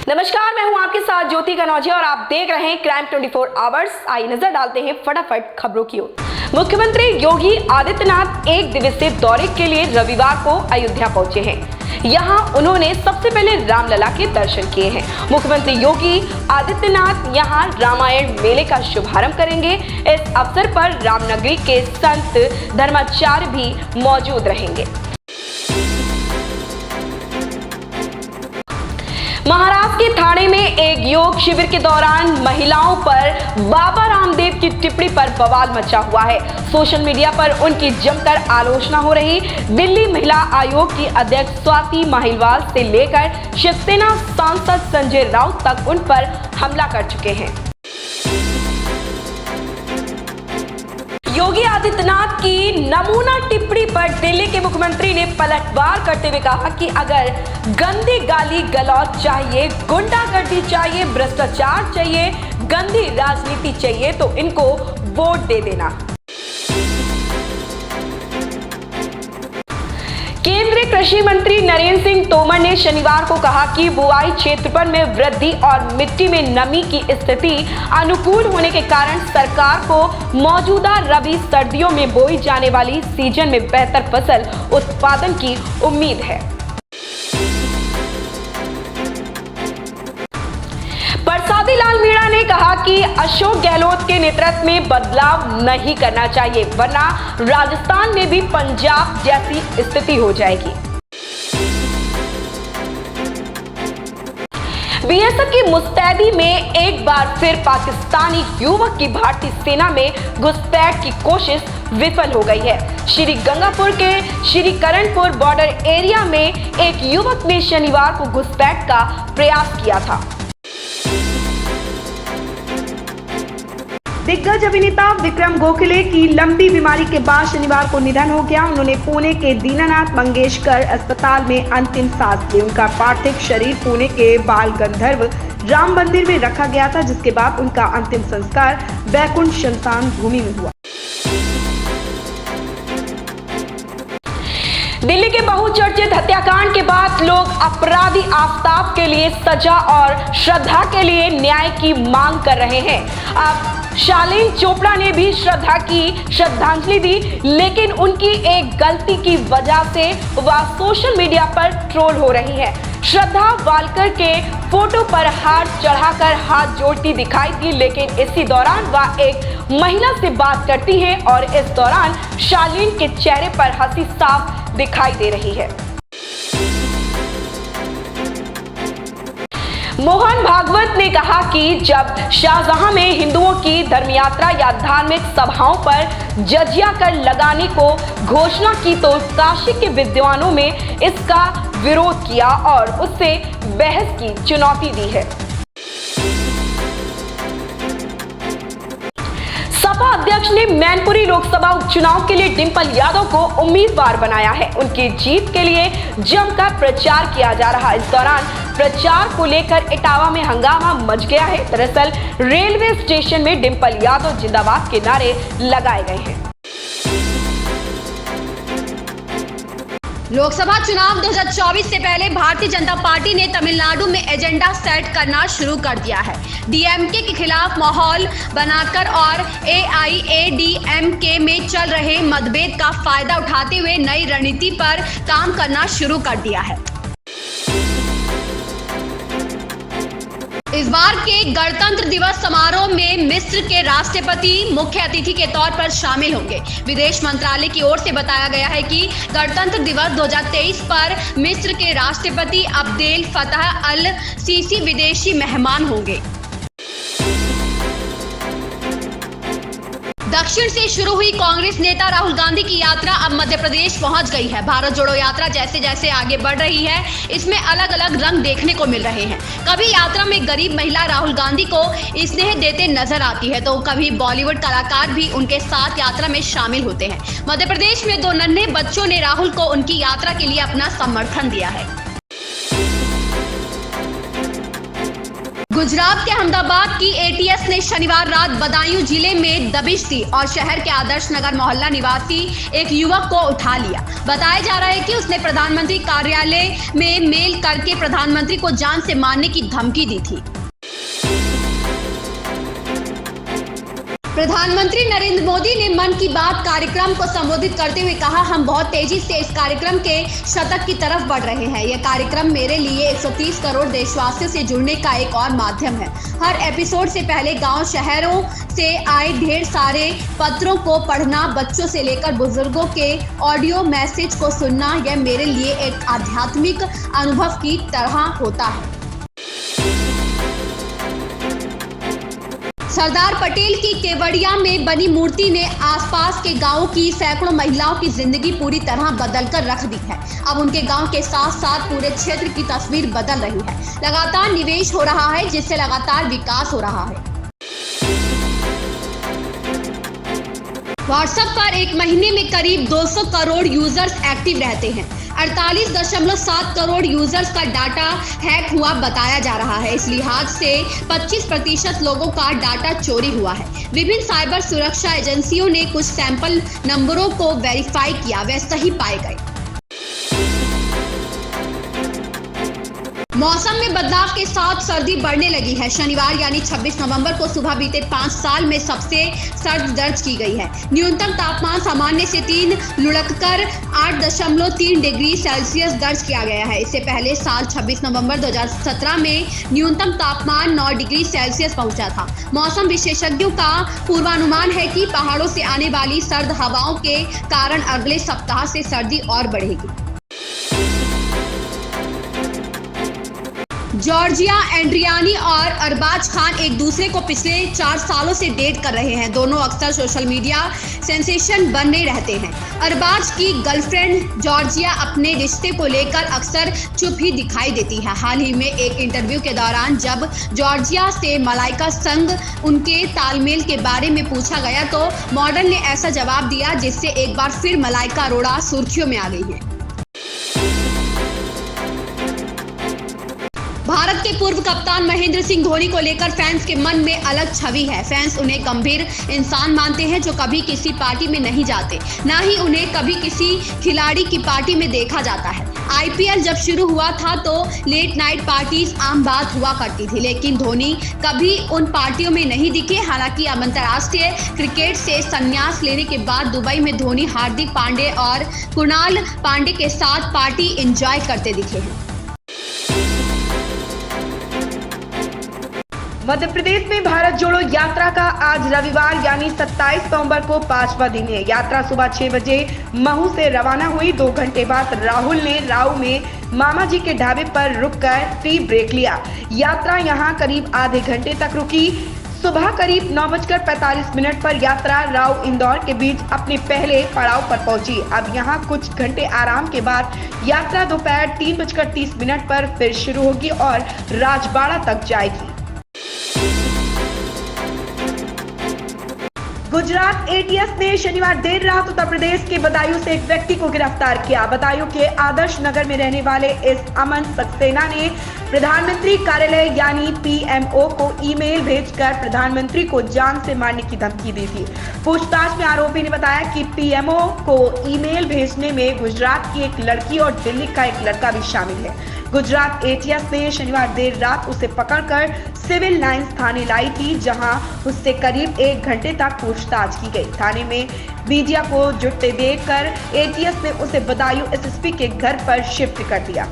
नमस्कार, मैं हूं आपके साथ ज्योति कनौजिया और आप देख रहे हैं क्राइम 24 आवर्स। आइए नजर डालते हैं फटाफट खबरों की ओर। मुख्यमंत्री योगी आदित्यनाथ एक दिवसीय दौरे के लिए रविवार को अयोध्या पहुंचे हैं। यहां उन्होंने सबसे पहले रामलला के दर्शन किए हैं। मुख्यमंत्री योगी आदित्यनाथ यहां रामायण मेले का शुभारंभ करेंगे। इस अवसर पर रामनगरी के संत धर्माचार्य भी मौजूद रहेंगे। महाराष्ट्र के ठाणे में एक योग शिविर के दौरान महिलाओं पर बाबा रामदेव की टिप्पणी पर बवाल मचा हुआ है। सोशल मीडिया पर उनकी जमकर आलोचना हो रही। दिल्ली महिला आयोग की अध्यक्ष स्वाति महिलवाल से लेकर शिवसेना सांसद संजय राउत तक उन पर हमला कर चुके हैं। योगी आदित्यनाथ की नमूना टिप्पणी पर दिल्ली के मुख्यमंत्री ने पलटवार करते हुए कहा कि अगर गंदी गाली गलौज चाहिए, गुंडागर्दी चाहिए, भ्रष्टाचार चाहिए, गंदी राजनीति चाहिए तो इनको वोट दे देना। केंद्रीय कृषि मंत्री नरेंद्र सिंह तोमर ने शनिवार को कहा कि बुआई क्षेत्रफल में वृद्धि और मिट्टी में नमी की स्थिति अनुकूल होने के कारण सरकार को मौजूदा रबी सर्दियों में बोई जाने वाली सीजन में बेहतर फसल उत्पादन की उम्मीद है। प्रसादी लाल मीणा ने कहा कि अशोक गहलोत के नेतृत्व में बदलाव नहीं करना चाहिए, वरना राजस्थान में भी पंजाब जैसी स्थिति हो जाएगी। बीएसएफ की मुस्तैदी में एक बार फिर पाकिस्तानी युवक की भारतीय सेना में घुसपैठ की कोशिश विफल हो गई है। श्री गंगापुर के श्रीकरणपुर बॉर्डर एरिया में एक युवक ने शनिवार को घुसपैठ का प्रयास किया था। दिग्गज अभिनेता विक्रम गोखले की लंबी बीमारी के बाद शनिवार को निधन हो गया। उन्होंने पुणे के दीनानाथ मंगेशकर अस्पताल में अंतिम सांस ली। उनका पार्थिव शरीर पुणे के बाल गंधर्व राम मंदिर में रखा गया था, जिसके बाद उनका अंतिम संस्कार वैकुंठ श्मशान भूमि में हुआ। दिल्ली के बहुचर्चित हत्याकांड के बाद लोग अपराधी आफ्ताब के लिए सजा और श्रद्धा के लिए न्याय की मांग कर रहे हैं। अब शालीन चोपड़ा ने भी श्रद्धा की श्रद्धांजलि दी, लेकिन उनकी एक गलती की वजह से वह सोशल मीडिया पर ट्रोल हो रही है। श्रद्धा वालकर के फोटो पर हाथ चढ़ाकर हाथ जोड़ती दिखाई दी, लेकिन इसी दौरान वह एक महिला से बात करती है और इस दौरान शालीन के चेहरे पर हंसी साफ दिखाई दे रही है। मोहन भागवत ने कहा कि जब शाहजहां में हिंदुओं की धर्मयात्रा या धार्मिक सभाओं पर जजिया कर लगाने को घोषणा की तो काशी के विद्वानों में इसका विरोध किया और उससे बहस की चुनौती दी है। सपा अध्यक्ष ने मैनपुरी लोकसभा उपचुनाव के लिए डिंपल यादव को उम्मीदवार बनाया है। उनकी जीत के लिए जमकर प्रचार किया जा रहा है। इस दौरान प्रचार को लेकर इटावा में हंगामा मच गया है। दरअसल रेलवे स्टेशन में डिंपल यादव जिंदाबाद के नारे लगाए गए हैं। लोकसभा चुनाव 2024 से पहले भारतीय जनता पार्टी ने तमिलनाडु में एजेंडा सेट करना शुरू कर दिया है। डीएमके के खिलाफ माहौल बनाकर और एआईएडीएमके में चल रहे मतभेद का फायदा उठाते हुए नई रणनीति पर काम करना शुरू कर दिया है। इस बार के गणतंत्र दिवस समारोह में मिस्र के राष्ट्रपति मुख्य अतिथि के तौर पर शामिल होंगे। विदेश मंत्रालय की ओर से बताया गया है कि गणतंत्र दिवस 2023 पर मिस्र के राष्ट्रपति अब्देल फतह अल सीसी विदेशी मेहमान होंगे। दक्षिण से शुरू हुई कांग्रेस नेता राहुल गांधी की यात्रा अब मध्य प्रदेश पहुंच गई है। भारत जोड़ो यात्रा जैसे जैसे आगे बढ़ रही है, इसमें अलग अलग रंग देखने को मिल रहे हैं। कभी यात्रा में गरीब महिला राहुल गांधी को स्नेह देते नजर आती है, तो कभी बॉलीवुड कलाकार भी उनके साथ यात्रा में शामिल होते हैं। मध्य प्रदेश में 2 नन्हे बच्चों ने राहुल को उनकी यात्रा के लिए अपना समर्थन दिया है। गुजरात के अहमदाबाद की एटीएस ने शनिवार रात बदायूं जिले में दबिश दी और शहर के आदर्श नगर मोहल्ला निवासी एक युवक को उठा लिया। बताया जा रहा है कि उसने प्रधानमंत्री कार्यालय में मेल करके प्रधानमंत्री को जान से मारने की धमकी दी थी। प्रधानमंत्री नरेंद्र मोदी ने मन की बात कार्यक्रम को संबोधित करते हुए कहा, हम बहुत तेजी से इस कार्यक्रम के शतक की तरफ बढ़ रहे हैं। यह कार्यक्रम मेरे लिए 130 करोड़ देशवासियों से जुड़ने का एक और माध्यम है। हर एपिसोड से पहले गांव शहरों से आए ढेर सारे पत्रों को पढ़ना, बच्चों से लेकर बुजुर्गों के ऑडियो मैसेज को सुनना, यह मेरे लिए एक आध्यात्मिक अनुभव की तरह होता है। सरदार पटेल की केवड़िया में बनी मूर्ति ने आसपास के गांवों की सैकड़ों महिलाओं की जिंदगी पूरी तरह बदलकर रख दी है। अब उनके गांव के साथ साथ पूरे क्षेत्र की तस्वीर बदल रही है। लगातार निवेश हो रहा है, जिससे लगातार विकास हो रहा है। व्हाट्सएप पर एक महीने में करीब 200 करोड़ यूजर्स एक्टिव रहते हैं। 48.7 करोड़ यूजर्स का डाटा हैक हुआ बताया जा रहा है। इस लिहाज से 25% लोगों का डाटा चोरी हुआ है। विभिन्न साइबर सुरक्षा एजेंसियों ने कुछ सैंपल नंबरों को वेरीफाई किया, वे सही पाए गए। मौसम में बदलाव के साथ सर्दी बढ़ने लगी है। शनिवार यानी 26 नवंबर को सुबह बीते 5 साल में सबसे सर्द दर्ज की गई है। न्यूनतम तापमान सामान्य से 3 लुढ़ककर 8.3 डिग्री सेल्सियस दर्ज किया गया है। इससे पहले साल 26 नवंबर 2017 में न्यूनतम तापमान 9 डिग्री सेल्सियस पहुंचा था। मौसम विशेषज्ञों का पूर्वानुमान है कि पहाड़ों से आने वाली सर्द हवाओं के कारण अगले सप्ताह से सर्दी और बढ़ेगी। जॉर्जिया एंड्रियानी और अरबाज खान एक दूसरे को पिछले 4 सालों से डेट कर रहे हैं। दोनों अक्सर सोशल मीडिया सेंसेशन बने रहते हैं। अरबाज की गर्लफ्रेंड जॉर्जिया अपने रिश्ते को लेकर अक्सर चुप ही दिखाई देती है। हाल ही में एक इंटरव्यू के दौरान जब जॉर्जिया से मलाइका संग उनके तालमेल के बारे में पूछा गया तो मॉडल ने ऐसा जवाब दिया जिससे एक बार फिर मलाइका अरोड़ा सुर्खियों में आ गई है। भारत के पूर्व कप्तान महेंद्र सिंह धोनी को लेकर फैंस के मन में अलग छवि है। फैंस उन्हें गंभीर इंसान मानते हैं जो कभी किसी पार्टी में नहीं जाते, ना ही उन्हें कभी किसी खिलाड़ी की पार्टी में देखा जाता है। आईपीएल जब शुरू हुआ था तो लेट नाइट पार्टीज आम बात हुआ करती थी, लेकिन धोनी कभी उन पार्टियों में नहीं दिखे। हालांकि अंतर्राष्ट्रीय क्रिकेट से संन्यास लेने के बाद दुबई में धोनी हार्दिक पांड्या और कुणाल पांड्या के साथ पार्टी एंजॉय करते दिखे हैं। मध्य प्रदेश में भारत जोड़ो यात्रा का आज रविवार यानी 27 नवंबर को 5वां दिन है। यात्रा सुबह 6 बजे महू से रवाना हुई। 2 घंटे बाद राहुल ने राव में मामा जी के ढाबे पर रुककर टी ब्रेक लिया। यात्रा यहां करीब आधे घंटे तक रुकी। सुबह करीब 9:45 पर यात्रा राव इंदौर के बीच अपने पहले पड़ाव पर पहुंची। अब यहां कुछ घंटे आराम के बाद यात्रा दोपहर 3:30 पर फिर शुरू होगी और राजबाड़ा तक जाएगी। गुजरात एटीएस ने शनिवार देर रात उत्तर प्रदेश के बदायूं से एक व्यक्ति को गिरफ्तार किया। बदायूं के आदर्श नगर में रहने वाले इस अमन सक्सेना ने प्रधानमंत्री कार्यालय यानी पीएमओ को ईमेल भेजकर प्रधानमंत्री को जान से मारने की धमकी दी थी। पूछताछ में आरोपी ने बताया कि पीएमओ को ईमेल भेजने में गुजरात की एक लड़की और दिल्ली का एक लड़का भी शामिल है। गुजरात एटीएस ने शनिवार देर रात उसे पकड़कर सिविल लाइंस थाने लाई थी, जहां उससे करीब 1 घंटे तक पूछताछ की गई। थाने में मीडिया को जुटते देखकर एटीएस ने उसे बदायूं एसएसपी के घर पर शिफ्ट कर दिया।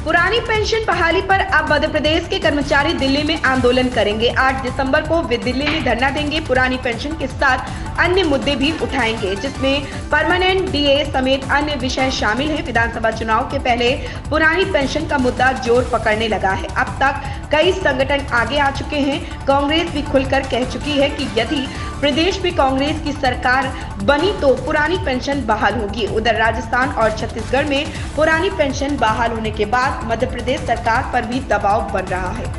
पुरानी पेंशन बहाली पर अब मध्य प्रदेश के कर्मचारी दिल्ली में आंदोलन करेंगे। 8 दिसंबर को वे दिल्ली में धरना देंगे। पुरानी पेंशन के साथ अन्य मुद्दे भी उठाएंगे, जिसमें परमानेंट डीए समेत अन्य विषय शामिल हैं। विधानसभा चुनाव के पहले पुरानी पेंशन का मुद्दा जोर पकड़ने लगा है। अब तक कई संगठन आगे आ चुके हैं। कांग्रेस भी खुलकर कह चुकी है कि यदि प्रदेश में कांग्रेस की सरकार बनी तो पुरानी पेंशन बहाल होगी। उधर राजस्थान और छत्तीसगढ़ में पुरानी पेंशन बहाल होने के बाद मध्य प्रदेश सरकार पर भी दबाव बन रहा है।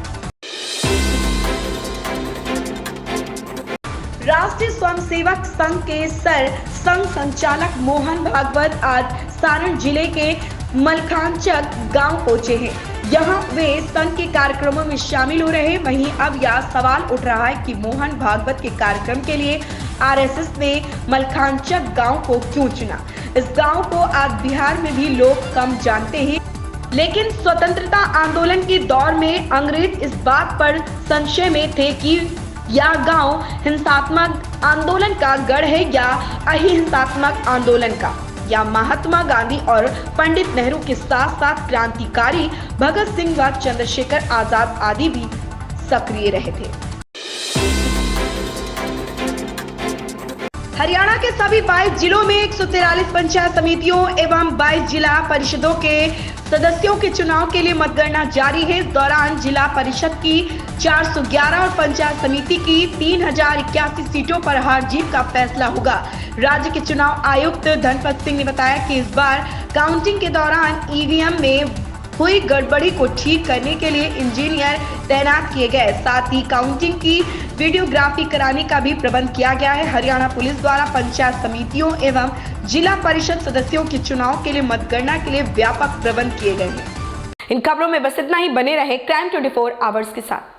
राष्ट्रीय स्वयंसेवक संघ के संघ संचालक मोहन भागवत आज सारण जिले के मलखानचक गांव पहुंचे हैं। यहां वे संघ के कार्यक्रमों में शामिल हो रहे। वहीं अब यह सवाल उठ रहा है कि मोहन भागवत के कार्यक्रम के लिए आरएसएस ने मलखानचक गांव को क्यों चुना। इस गांव को आज बिहार में भी लोग कम जानते हैं, लेकिन स्वतंत्रता आंदोलन के दौर में अंग्रेज इस बात पर संशय में थे कि यह गांव हिंसात्मक आंदोलन का गढ़ है या अहिंसात्मक आंदोलन का, या महात्मा गांधी और पंडित नेहरू के साथ साथ क्रांतिकारी भगत सिंह व चंद्रशेखर आजाद आदि भी सक्रिय रहे थे। हरियाणा के सभी 22 जिलों में 143 पंचायत समितियों एवं 22 जिला परिषदों के सदस्यों के चुनाव के लिए मतगणना जारी है। इस दौरान जिला परिषद की 411 और पंचायत समिति की 3081 सीटों पर हार जीत का फैसला होगा। राज्य के चुनाव आयुक्त धनपत सिंह ने बताया कि इस बार काउंटिंग के दौरान ईवीएम में हुई गड़बड़ी को ठीक करने के लिए इंजीनियर तैनात किए गए। साथ ही काउंटिंग की वीडियोग्राफी कराने का भी प्रबंध किया गया है। हरियाणा पुलिस द्वारा पंचायत समितियों एवं जिला परिषद सदस्यों के चुनाव के लिए मतगणना के लिए व्यापक प्रबंध किए गए हैं। इन खबरों में बस इतना ही। बने रहे क्राइम 24 आवर्स के साथ।